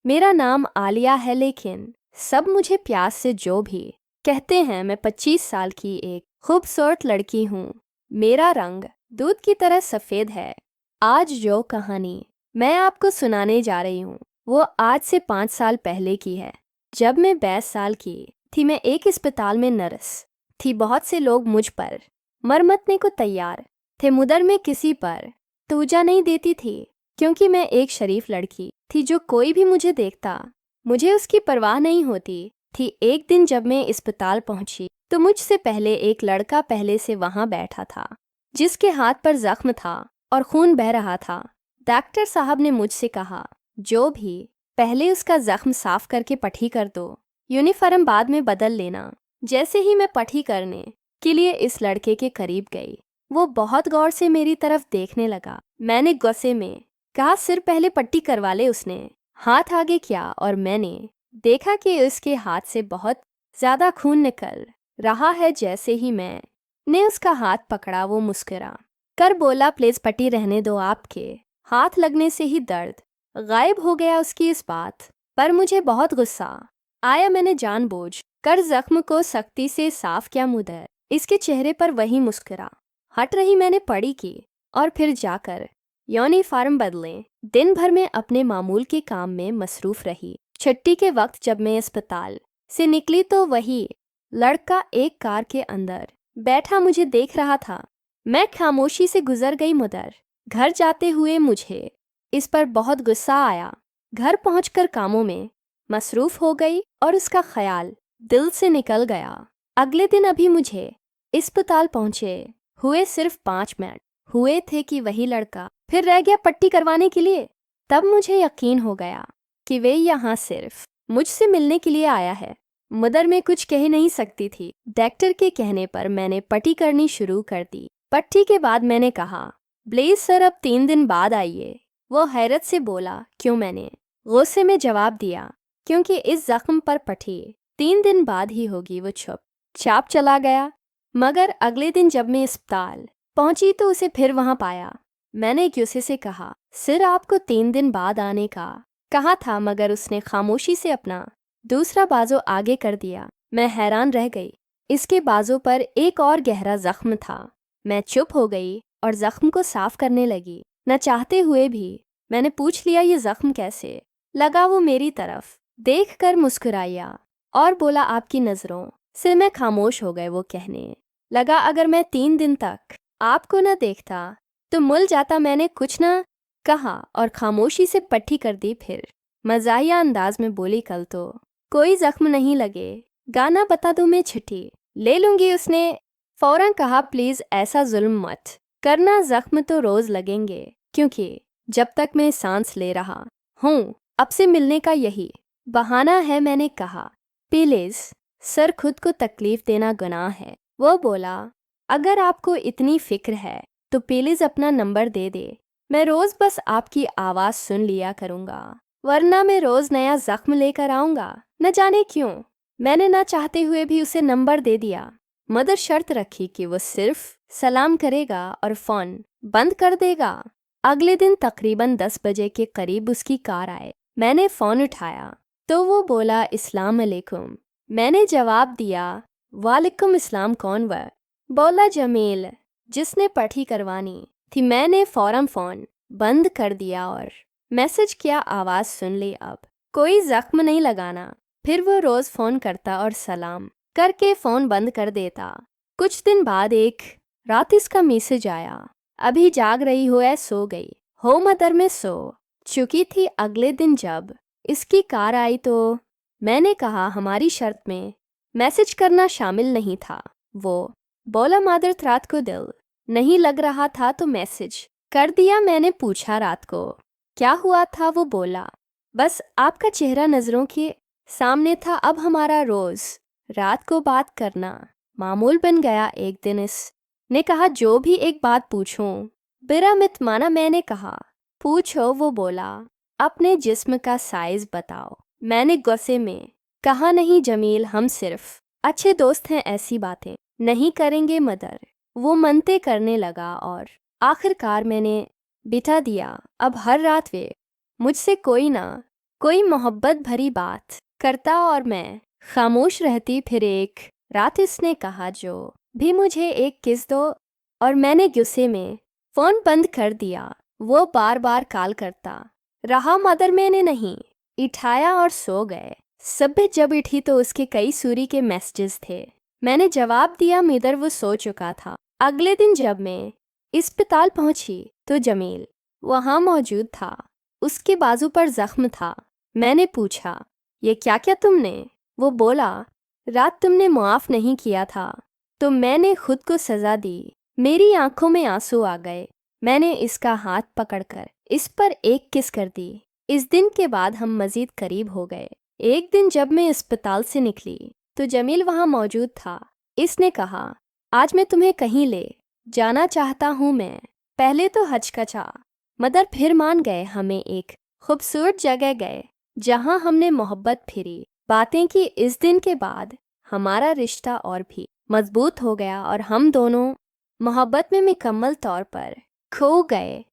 मेरा नाम आलिया है, लेकिन सब मुझे प्यार से जो भी कहते हैं। मैं 25 साल की एक खूबसूरत लड़की हूँ। मेरा रंग दूध की तरह सफ़ेद है। आज जो कहानी मैं आपको सुनाने जा रही हूँ वो आज से 5 साल पहले की है। जब मैं 22 साल की थी, मैं एक अस्पताल में नर्स थी। बहुत से लोग मुझ पर मरमतने को तैयार थे, मगर मैं किसी पर तूजा नहीं देती थी, क्योंकि मैं एक शरीफ लड़की थी। जो कोई भी मुझे देखता, मुझे उसकी परवाह नहीं होती थी। एक दिन जब मैं अस्पताल पहुंची तो मुझसे पहले एक लड़का पहले से वहां बैठा था, जिसके हाथ पर जख्म था और खून बह रहा था। डॉक्टर साहब ने मुझसे कहा, जो भी पहले उसका जख्म साफ करके पट्टी कर दो, यूनिफॉर्म बाद में बदल लेना। जैसे ही मैं पट्टी करने के लिए इस लड़के के करीब गई, वो बहुत गौर से मेरी तरफ देखने लगा। मैंने गुस्से में कहा, सिर पहले पट्टी करवा ले। उसने हाथ आगे किया और मैंने देखा कि उसके हाथ से बहुत ज्यादा खून निकल रहा है। जैसे ही मैंने उसका हाथ पकड़ा, वो मुस्कुरा कर बोला, प्लीज पट्टी रहने दो। आपके हाथ लगने से ही दर्द गायब हो गया। उसकी इस बात पर मुझे बहुत गुस्सा आया। मैंने जानबूझ कर जख्म को सख्ती से साफ किया, मगर इसके चेहरे पर वही मुस्कुरा हट रही। मैंने पढ़ी की और फिर जाकर यूनिफॉर्म बदलें। दिन भर में अपने मामूल के काम में मसरूफ रही। छुट्टी के वक्त जब मैं अस्पताल से निकली तो वही लड़का एक कार के अंदर बैठा मुझे देख रहा था। मैं खामोशी से गुजर गई, मगर घर जाते हुए मुझे इस पर बहुत गुस्सा आया। घर पहुंचकर कामों में मसरूफ हो गई और उसका ख्याल दिल से निकल गया। अगले दिन अभी मुझे अस्पताल पहुंचे हुए सिर्फ 5 मिनट हुए थे कि वही लड़का फिर रह गया पट्टी करवाने के लिए। तब मुझे यकीन हो गया कि वे यहाँ सिर्फ मुझसे मिलने के लिए आया है, मगर मैं कुछ कह नहीं सकती थी। डॉक्टर के कहने पर मैंने पट्टी करनी शुरू कर दी। पट्टी के बाद मैंने कहा, प्लीज सर अब 3 दिन बाद आइए। वो हैरत से बोला, क्यों? मैंने गुस्से में जवाब दिया, क्योंकि इस जख्म पर पट्टी 3 दिन बाद ही होगी। वो चुपचाप चला गया। मगर अगले दिन जब मैं अस्पताल पहुंची तो उसे फिर वहां पाया। मैंने गुस्से से कहा, सर आपको 3 दिन बाद आने का कहा था, मगर उसने खामोशी से अपना दूसरा बाजू आगे कर दिया। मैं हैरान रह गई। इसके बाजू पर एक और गहरा जख्म था। मैं चुप हो गई और जख्म को साफ करने लगी। न चाहते हुए भी मैंने पूछ लिया, ये जख्म कैसे लगा? वो मेरी तरफ देखकर मुस्कुराया और बोला, आपकी नज़रों से मैं खामोश हो गए। वो कहने लगा, अगर मैं 3 दिन तक आपको न देखता तो मुल जाता। मैंने कुछ न कहा और खामोशी से पट्टी कर दी। फिर मजाहिया अंदाज में बोली, कल तो कोई जख्म नहीं लगे, गाना बता दूं, मैं छुट्टी ले लूंगी। उसने फौरन कहा, प्लीज ऐसा जुल्म मत करना, जख्म तो रोज लगेंगे, क्योंकि जब तक मैं सांस ले रहा हूँ अब से मिलने का यही बहाना है। मैंने कहा, प्लीज सर, खुद को तकलीफ देना गुनाह है। वो बोला, अगर आपको इतनी फिक्र है तो प्लीज अपना नंबर दे दे। मैं रोज बस आपकी आवाज सुन लिया करूंगा, वरना मैं रोज नया जख्म लेकर आऊंगा। न जाने क्यों मैंने ना चाहते हुए भी उसे नंबर दे दिया, मगर शर्त रखी कि वो सिर्फ सलाम करेगा और फोन बंद कर देगा। अगले दिन तकरीबन 10 बजे के करीब उसकी कार आए। मैंने फोन उठाया तो वो बोला, इस्लाम अलैकुम। मैंने जवाब दिया, वालेकुम इस्लाम। कौन? वह बोला, जमील, जिसने पट्टी करवानी थी। मैंने फौरन फोन बंद कर दिया और मैसेज किया, आवाज़ सुन ले, अब कोई जख्म नहीं लगाना। फिर वो रोज़ फ़ोन करता और सलाम करके फ़ोन बंद कर देता। कुछ दिन बाद एक रात इसका मैसेज आया, अभी जाग रही हो या सो गई हो? मदर में सो चुकी थी। अगले दिन जब इसकी कार आई तो मैंने कहा, हमारी शर्त में मैसेज करना शामिल नहीं था। वो बोला, मादर, रात को दिल नहीं लग रहा था तो मैसेज कर दिया। मैंने पूछा, रात को क्या हुआ था? वो बोला, बस आपका चेहरा नज़रों के सामने था। अब हमारा रोज़ रात को बात करना मामूल बन गया। एक दिन इसने कहा, जो भी एक बात पूछूं, बिरा मत माना। मैंने कहा, पूछो। वो बोला, अपने जिस्म का साइज बताओ। मैंने गुस्से में कहा, नहीं जमील, हम सिर्फ अच्छे दोस्त हैं, ऐसी बातें नहीं करेंगे। मदर वो मनते करने लगा और आखिरकार मैंने बिठा दिया। अब हर रात वे मुझसे कोई ना कोई मोहब्बत भरी बात करता और मैं खामोश रहती। फिर एक रात इसने कहा जो भी मुझे एक किस दो, और मैंने गुस्से में फ़ोन बंद कर दिया। वो बार बार कॉल करता रहा मगर मैंने नहीं उठाया और सो गए। सुबह जब उठी तो उसके कई सूरी के मैसेजेस थे। मैंने जवाब दिया मगर वो सो चुका था। अगले दिन जब मैं अस्पताल पहुंची तो जमील वहां मौजूद था। उसके बाजू पर जख्म था। मैंने पूछा, ये क्या क्या तुमने? वो बोला, रात तुमने माफ़ नहीं किया था तो मैंने खुद को सज़ा दी। मेरी आंखों में आंसू आ गए। मैंने इसका हाथ पकड़कर इस पर एक किस कर दी। इस दिन के बाद हम मज़ीद करीब हो गए। एक दिन जब मैं अस्पताल से निकली तो जमील वहाँ मौजूद था। इसने कहा, आज मैं तुम्हें कहीं ले जाना चाहता हूँ। मैं पहले तो हचकचा मगर फिर मान गए। हमें एक खूबसूरत जगह गए जहाँ हमने मोहब्बत फिरी, बातें की। इस दिन के बाद हमारा रिश्ता और भी मजबूत हो गया और हम दोनों मोहब्बत में मुकम्मल तौर पर खो गए।